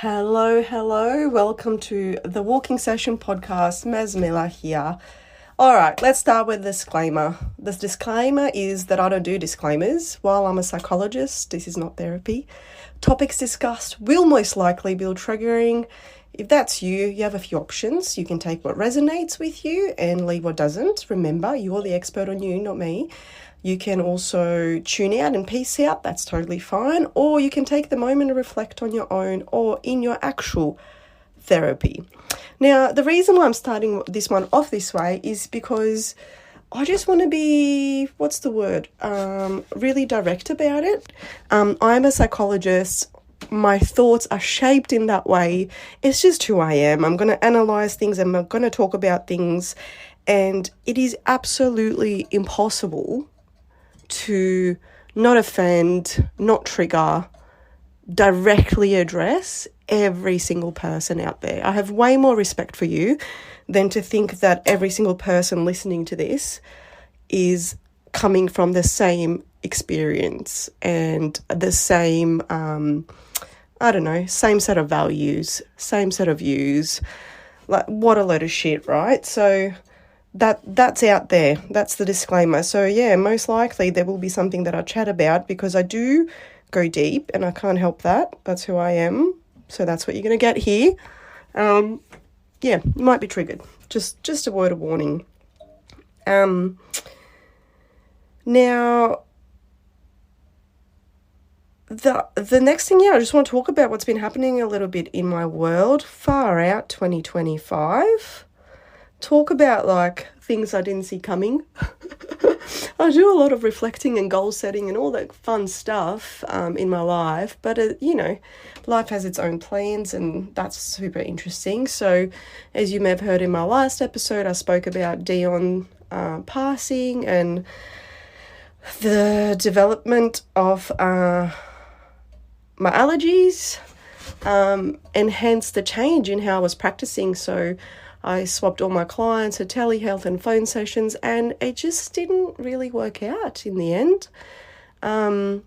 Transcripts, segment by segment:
Hello, hello. Welcome to the Walking Session podcast. Mezmila here. All right, let's start with a disclaimer. This disclaimer is that I don't do disclaimers. While I'm a psychologist, this is not therapy. Topics discussed will most likely be triggering. If that's you, you have a few options. You can take what resonates with you and leave what doesn't. Remember, you're the expert on you, not me. You can also tune out and peace out. That's totally fine. Or you can take the moment to reflect on your own or in your actual therapy. Now, the reason why I'm starting this one off this way is because I just want to be, really direct about it. I'm a psychologist. My thoughts are shaped in that way. It's just who I am. I'm going to analyze things. I'm going to talk about things. And it is absolutely impossible to not offend, not trigger, directly address every single person out there. I have way more respect for you than to think that every single person listening to this is coming from the same experience and the same, same set of values, same set of views. Like, what a load of shit, right? So that's out there. That's the disclaimer. So yeah, most likely there will be something that I chat about because I do go deep and I can't help that. That's who I am. So that's what you're going to get here. You might be triggered. Just a word of warning. Now, the next thing, I just want to talk about what's been happening a little bit in my world. Far out 2025. Talk about things I didn't see coming. I do a lot of reflecting and goal setting and all that fun stuff in my life, but life has its own plans and that's super interesting. So as you may have heard in my last episode, I spoke about Dion passing and the development of my allergies and hence the change in how I was practicing. So I swapped all my clients to telehealth and phone sessions and it just didn't really work out in the end. I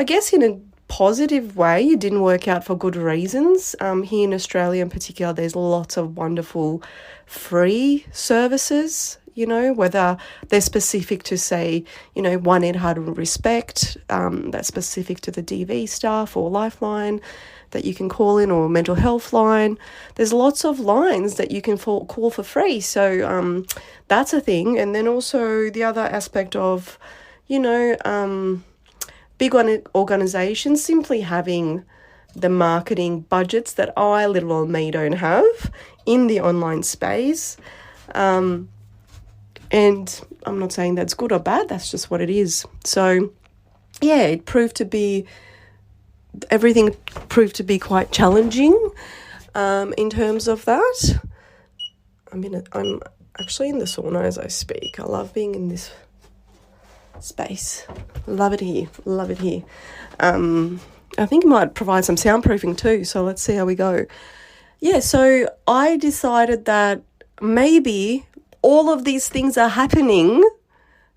guess in a positive way, it didn't work out for good reasons. Here in Australia in particular, there's lots of wonderful free services, whether they're specific to, say, 1-800 RESPECT, that's specific to the DV staff, or Lifeline that you can call in, or mental health line. There's lots of lines that you can call for free. So that's a thing. And then also the other aspect of, big organizations simply having the marketing budgets that I, little old me, don't have in the online space. And I'm not saying that's good or bad, that's just what it is. So yeah, everything proved to be quite challenging in terms of that. I'm actually in the sauna as I speak. I love being in this space. Love it here. I think it might provide some soundproofing too, so let's see how we go. Yeah, so I decided that maybe all of these things are happening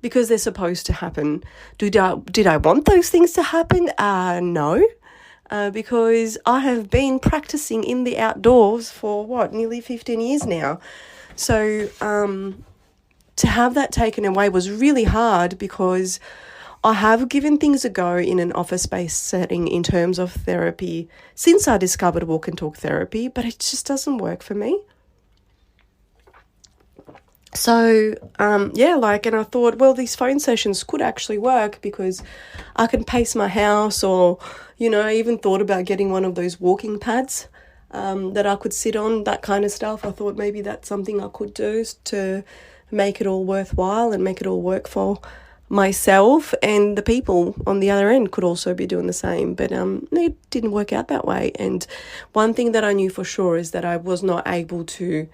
because they're supposed to happen. Did I want those things to happen? No. Because I have been practicing in the outdoors for nearly 15 years now. So to have that taken away was really hard because I have given things a go in an office-based setting in terms of therapy since I discovered walk and talk therapy, but it just doesn't work for me. So, and I thought, well, these phone sessions could actually work because I can pace my house or, I even thought about getting one of those walking pads that I could sit on, that kind of stuff. I thought maybe that's something I could do to make it all worthwhile and make it all work for myself, and the people on the other end could also be doing the same. But it didn't work out that way. And one thing that I knew for sure is that I was not able to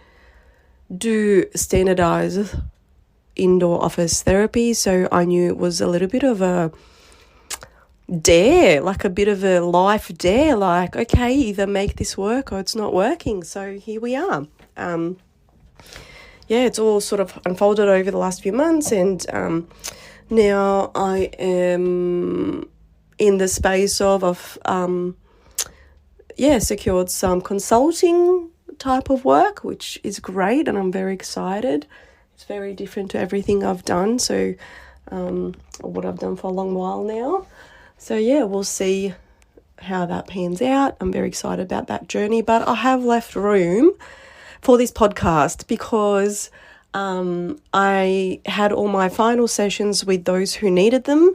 do standardized indoor office therapy. So I knew it was a little bit of a dare, like a bit of a life dare, okay, either make this work or it's not working. So here we are. It's all sort of unfolded over the last few months, and now I am in the space of secured some consulting type of work, which is great, and I'm very excited. It's very different to everything I've done, so or what I've done for a long while now. So yeah, we'll see how that pans out. I'm very excited about that journey, but I have left room for this podcast because I had all my final sessions with those who needed them,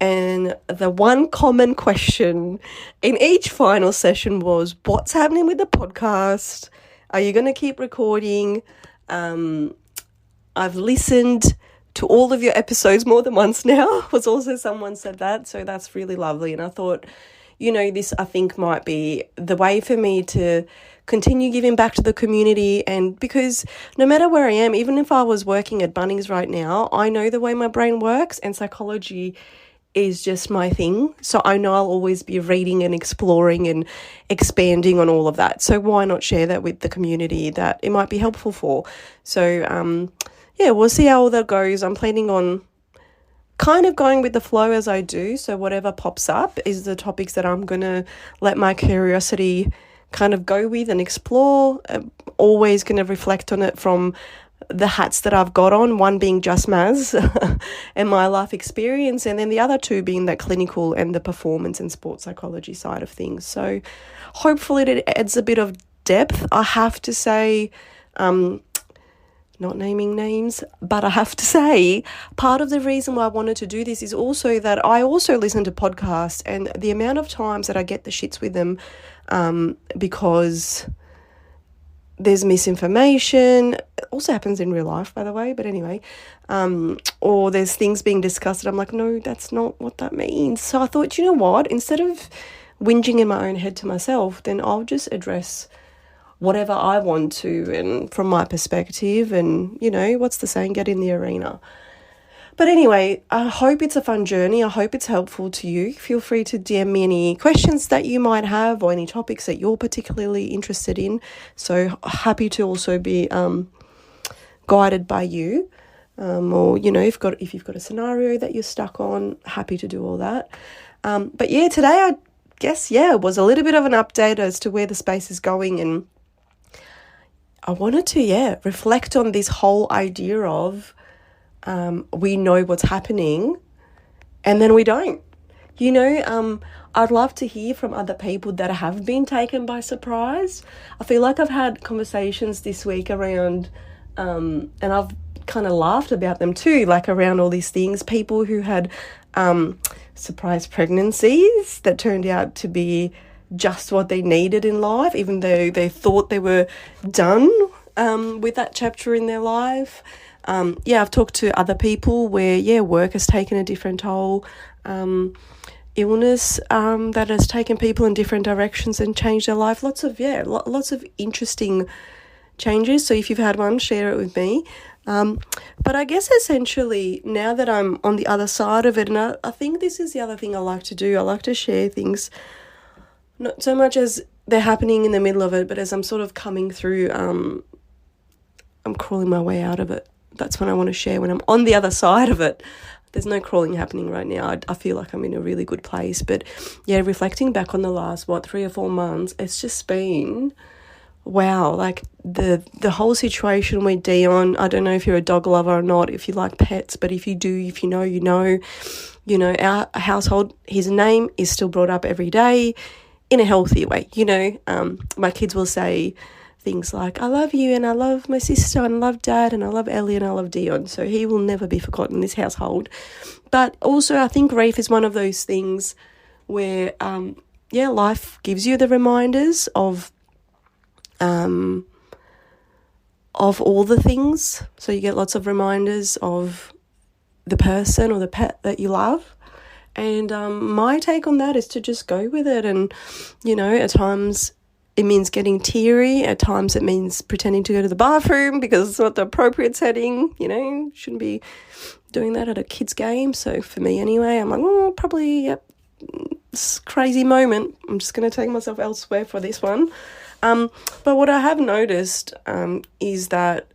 and the one common question in each final session was, what's happening with the podcast? Are you going to keep recording? I've listened to all of your episodes more than once now, was also someone said that. So that's really lovely. And I thought, this I think might be the way for me to continue giving back to the community. And because no matter where I am, even if I was working at Bunnings right now, I know the way my brain works, and psychology is just my thing. So I know I'll always be reading and exploring and expanding on all of that. So why not share that with the community that it might be helpful for? So we'll see how all that goes. I'm planning on kind of going with the flow as I do. So whatever pops up is the topics that I'm going to let my curiosity kind of go with and explore. I'm always going to reflect on it from the hats that I've got on, one being just Maz and my life experience, and then the other two being that clinical and the performance and sports psychology side of things. So hopefully it adds a bit of depth. I have to say, not naming names, but I have to say part of the reason why I wanted to do this is also that I also listen to podcasts, and the amount of times that I get the shits with them because there's misinformation. It also happens in real life, by the way, but anyway, or there's things being discussed and I'm like, no, that's not what that means. So I thought, you know what, instead of whinging in my own head to myself, then I'll just address whatever I want to and from my perspective, and what's the saying, get in the arena. But anyway, I hope it's a fun journey. I hope it's helpful to you. Feel free to DM me any questions that you might have or any topics that you're particularly interested in. So happy to also be guided by you. Or, if you've got a scenario that you're stuck on, happy to do all that. But yeah, today I guess, it was a little bit of an update as to where the space is going, and I wanted to, reflect on this whole idea of we know what's happening and then we don't. I'd love to hear from other people that have been taken by surprise. I feel like I've had conversations this week around, and I've kind of laughed about them too, like around all these things, people who had surprise pregnancies that turned out to be just what they needed in life, even though they thought they were done with that chapter in their life. I've talked to other people where, work has taken a different toll, illness that has taken people in different directions and changed their life. Lots of interesting changes. So if you've had one, share it with me. But I guess essentially now that I'm on the other side of it, and I think this is the other thing I like to do, I like to share things not so much as they're happening in the middle of it, but as I'm sort of coming through, I'm crawling my way out of it. That's when I want to share, when I'm on the other side of it. There's no crawling happening right now. I feel like I'm in a really good place. But reflecting back on the last, 3 or 4 months, it's just been, wow, like the whole situation with Dion. I don't know if you're a dog lover or not, if you like pets, but if you do, if you know, our household, his name is still brought up every day in a healthy way. My kids will say things like, I love you, and I love my sister, and I love Dad, and I love Ellie, and I love Dion. So he will never be forgotten in this household. But also I think grief is one of those things where, life gives you the reminders of all the things. So you get lots of reminders of the person or the pet that you love. And my take on that is to just go with it. And, at times it means getting teary. At times it means pretending to go to the bathroom because it's not the appropriate setting. Shouldn't be doing that at a kid's game. So for me anyway, I'm like, probably, it's a crazy moment. I'm just going to take myself elsewhere for this one. But what I have noticed is that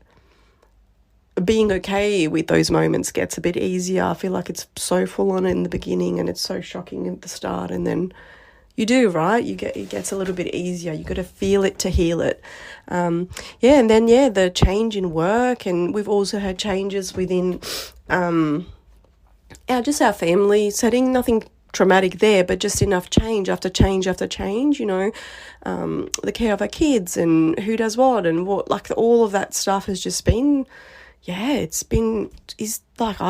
being okay with those moments gets a bit easier. I feel like it's so full on in the beginning and it's so shocking at the start, and then, you do, right? It gets a little bit easier. You got to feel it to heal it. And then the change in work, and we've also had changes within our family setting. Nothing traumatic there, but just enough change after change after change. The care of our kids and who does what and what, like all of that stuff has just been. I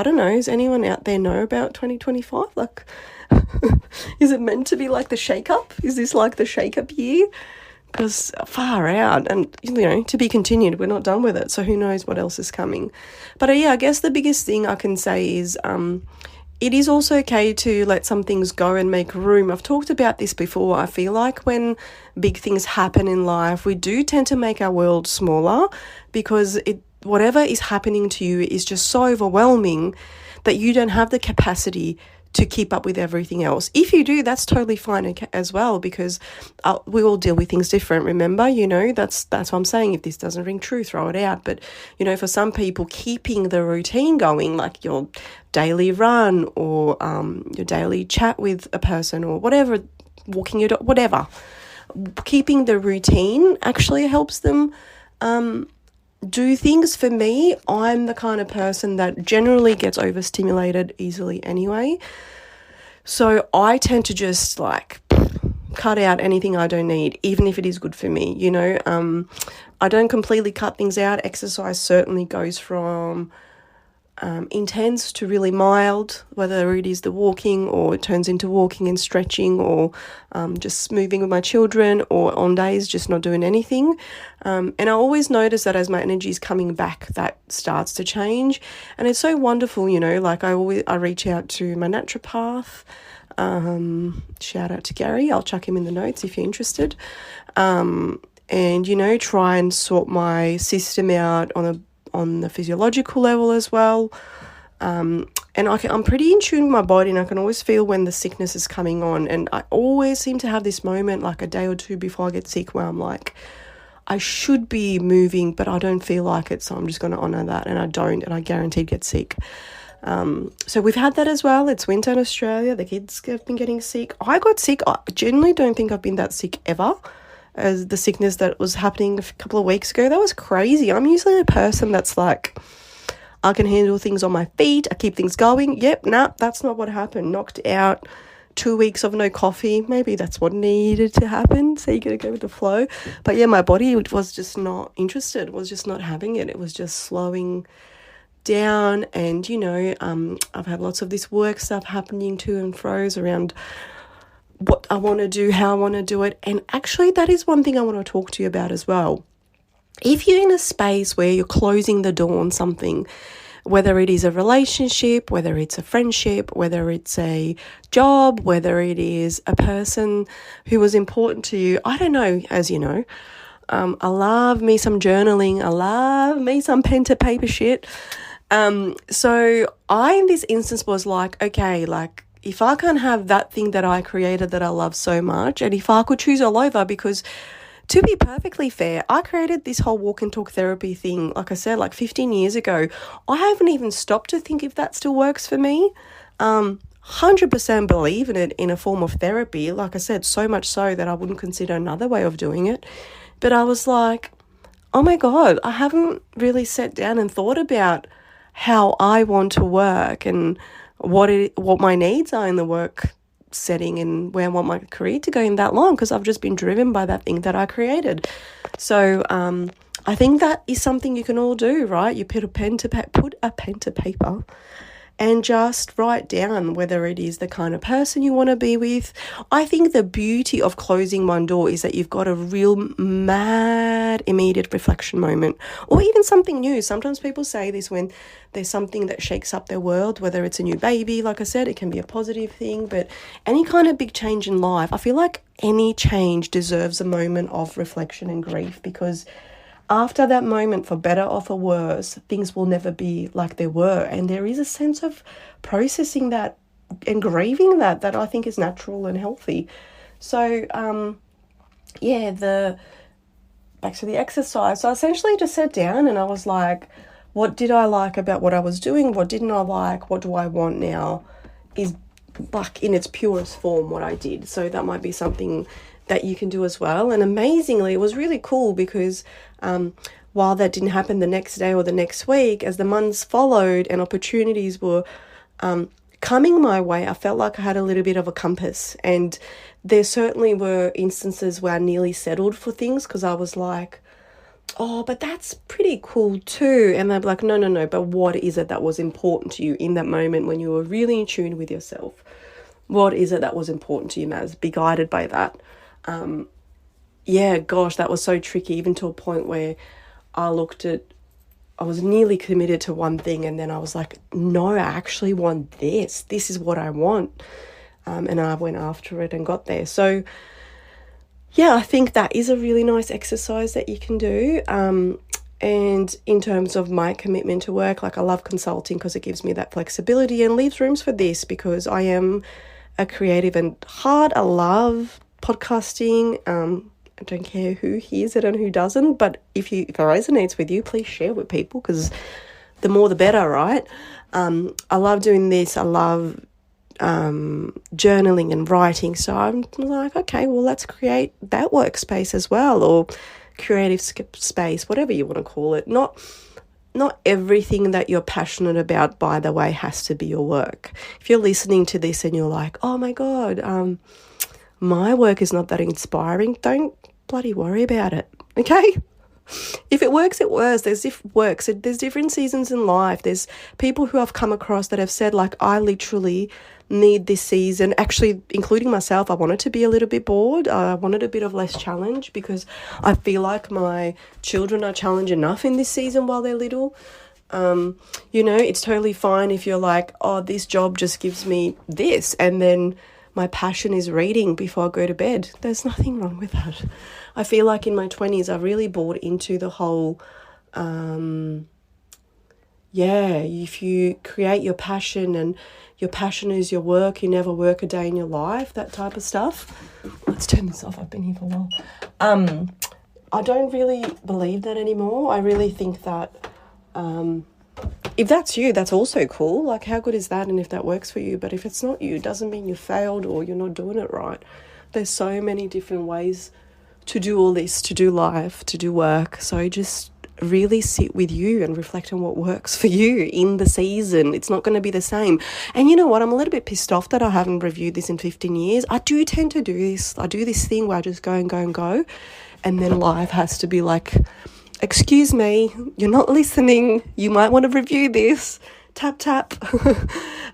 don't know, does anyone out there know about 2025? Like, is it meant to be like the shake-up? Is this like the shake-up year? Because far out, and, to be continued, we're not done with it, so who knows what else is coming. But I guess the biggest thing I can say is it is also okay to let some things go and make room. I've talked about this before. I feel like when big things happen in life, we do tend to make our world smaller because whatever is happening to you is just so overwhelming that you don't have the capacity to keep up with everything else. If you do, that's totally fine as well, because we all deal with things different. Remember, that's what I'm saying. If this doesn't ring true, throw it out. But, for some people, keeping the routine going, like your daily run or your daily chat with a person or whatever, walking your dog, whatever, keeping the routine actually helps them do things. For me, I'm the kind of person that generally gets overstimulated easily anyway. So I tend to just cut out anything I don't need, even if it is good for me, I don't completely cut things out. Exercise certainly goes from intense to really mild, whether it is the walking or it turns into walking and stretching or just moving with my children, or on days just not doing anything. And I always notice that as my energy is coming back, that starts to change. And it's so wonderful, I reach out to my naturopath. Shout out to Gary. I'll chuck him in the notes if you're interested. And, try and sort my system out on the physiological level as well. And I'm pretty in tune with my body, and I can always feel when the sickness is coming on. And I always seem to have this moment, like a day or two before I get sick, where I'm like, I should be moving, but I don't feel like it. So I'm just going to honour that. And I don't, and I guaranteed get sick. So we've had that as well. It's winter in Australia. The kids have been getting sick. I got sick. I genuinely don't think I've been that sick ever. As the sickness that was happening a couple of weeks ago, that was crazy. I'm usually a person that's like, I can handle things on my feet. I keep things going. Yep, that's not what happened. Knocked out, 2 weeks of no coffee. Maybe that's what needed to happen. So you got to go with the flow. But yeah, my body was just not interested, was just not having it. It was just slowing down. And, I've had lots of this work stuff happening to and fro's around what I want to do, how I want to do it. And actually, that is one thing I want to talk to you about as well. If you're in a space where you're closing the door on something, whether it is a relationship, whether it's a friendship, whether it's a job, whether it is a person who was important to you, I don't know, as you know, I love me some journaling. I love me some pen to paper shit. So I, in this instance, was like, okay, if I can't have that thing that I created that I love so much, and if I could choose all over, because to be perfectly fair, I created this whole walk and talk therapy thing, like I said, 15 years ago. I haven't even stopped to think if that still works for me. 100% believe in it in a form of therapy. Like I said, so much so that I wouldn't consider another way of doing it. But I was like, oh my God, I haven't really sat down and thought about how I want to work and what my needs are in the work setting and where I want my career to go in that long, because I've just been driven by that thing that I created. So I think that is something you can all do, right? You put a pen to paper and just write down whether it is the kind of person you want to be with. I think the beauty of closing one door is that you've got a real mad immediate reflection moment, or even something new. Sometimes people say this when there's something that shakes up their world, whether it's a new baby, like I said, it can be a positive thing, but any kind of big change in life, I feel like any change deserves a moment of reflection and grief, because after that moment, for better or for worse, things will never be like they were. And there is a sense of processing that and grieving that I think is natural and healthy. So, back to the exercise. So I essentially just sat down and I was like, what did I like about what I was doing? What didn't I like? What do I want now? Is like in its purest form what I did. So that might be something that you can do as well. And amazingly, it was really cool because while that didn't happen the next day or the next week, as the months followed and opportunities were coming my way, I felt like I had a little bit of a compass. And there certainly were instances where I nearly settled for things because I was like, oh, but that's pretty cool too. And they'd be like, no, but what is it that was important to you in that moment when you were really in tune with yourself? What is it that was important to you, Maz? Be guided by that. Yeah, gosh, that was so tricky, even to a point where I was nearly committed to one thing and then I was like, no, I actually want this. This is what I want. And I went after it and got there. So yeah, I think that is a really nice exercise that you can do. And in terms of my commitment to work, like I love consulting because it gives me that flexibility and leaves rooms for this because I am a creative and heart. I love podcasting. I don't care who hears it and who doesn't, but if it resonates with you, please share with people because the more the better, right? I love doing this. I love journaling and writing. So I'm like, okay, well, let's create that workspace as well, or creative space, whatever you want to call it. Not everything that you're passionate about, by the way, has to be your work. If you're listening to this and you're like, oh my God, my work is not that inspiring, don't bloody worry about it, okay? If it works, it works. There's different seasons in life. There's people who I've come across that have said, like, I literally need this season, actually including myself. I wanted to be a little bit bored. I wanted a bit of less challenge because I feel like my children are challenged enough in this season while they're little. It's totally fine if you're like, oh, this job just gives me this, and then my passion is reading before I go to bed. There's nothing wrong with that. I feel like in my 20s, I really bought into the whole, if you create your passion and your passion is your work, you never work a day in your life, that type of stuff. Let's turn this off. I've been here for a while. I don't really believe that anymore. I really think that if that's you, that's also cool. Like, how good is that? And if that works for you, but if it's not you, it doesn't mean you failed or you're not doing it right. There's so many different ways to do all this, to do life, to do work. So just really sit with you and reflect on what works for you in the season. It's not going to be the same. And you know what? I'm a little bit pissed off that I haven't reviewed this in 15 years. I do tend to do this. I do this thing where I just go and go and go. And then life has to be like, excuse me, you're not listening. You might want to review this. Tap, tap.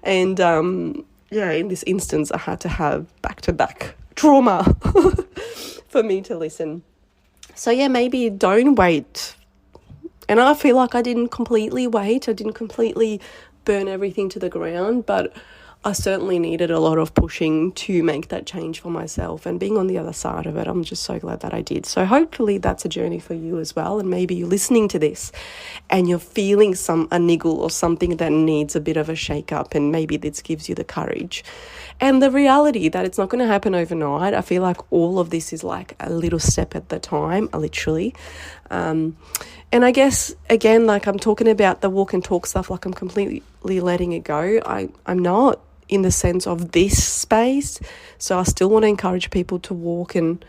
And in this instance, I had to have back-to-back trauma for me to listen. So yeah, maybe don't wait. And I feel like I didn't completely wait. I didn't completely burn everything to the ground, but I certainly needed a lot of pushing to make that change for myself, and being on the other side of it, I'm just so glad that I did. So hopefully that's a journey for you as well, and maybe you're listening to this and you're feeling a niggle or something that needs a bit of a shake up, and maybe this gives you the courage and the reality that it's not going to happen overnight. I feel like all of this is like a little step at the time, literally. And I guess, again, like I'm talking about the walk and talk stuff, like I'm completely letting it go. I'm not in the sense of this space. So I still want to encourage people to walk and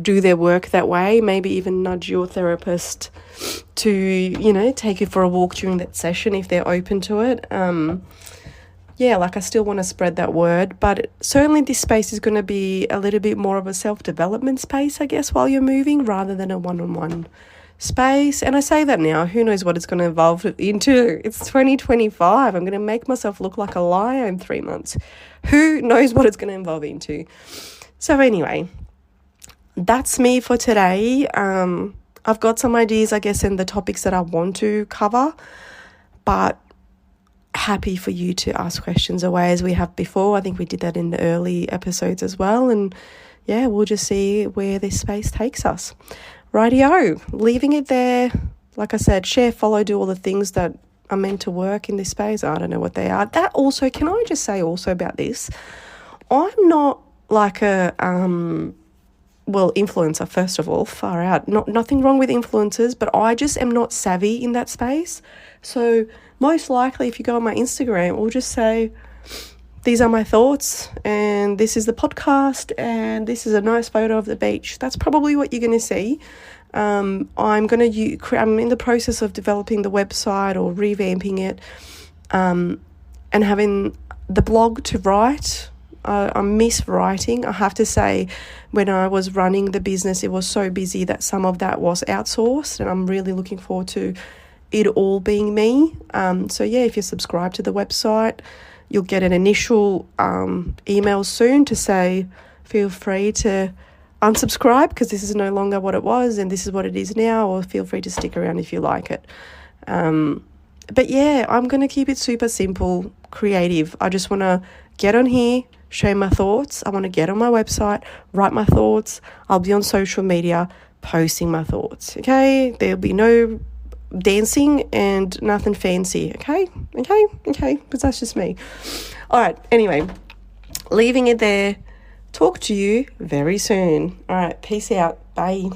do their work that way. Maybe even nudge your therapist to, take you for a walk during that session if they're open to it. I still want to spread that word, but certainly this space is going to be a little bit more of a self-development space, I guess, while you're moving, rather than a one-on-one space. And I say that now, who knows what it's going to evolve into. It's 2025. I'm going to make myself look like a liar in 3 months. Who knows what it's going to evolve into. So anyway, that's me for today. I've got some ideas, I guess, in the topics that I want to cover, but happy for you to ask questions away as we have before. I think we did that in the early episodes as well. And yeah, we'll just see where this space takes us. Rightio, leaving it there. Like I said, share, follow, do all the things that are meant to work in this space. I don't know what they are. That also, can I just say also about this? I'm not like a, influencer, first of all, far out. Nothing wrong with influencers, but I just am not savvy in that space. So most likely if you go on my Instagram, it will just say these are my thoughts, and this is the podcast, and this is a nice photo of the beach. That's probably what you're going to see. I'm in the process of developing the website or revamping it, and having the blog to write. I miss writing. I have to say, when I was running the business, it was so busy that some of that was outsourced, and I'm really looking forward to it all being me. So yeah, if you subscribe to the website, you'll get an initial email soon to say, feel free to unsubscribe because this is no longer what it was and this is what it is now, or feel free to stick around if you like it. But yeah, I'm going to keep it super simple, creative. I just want to get on here, share my thoughts. I want to get on my website, write my thoughts. I'll be on social media posting my thoughts, okay? There'll be no dancing and nothing fancy, okay, because that's just me. All right, anyway, leaving it there. Talk to you very soon. All right, peace out. Bye.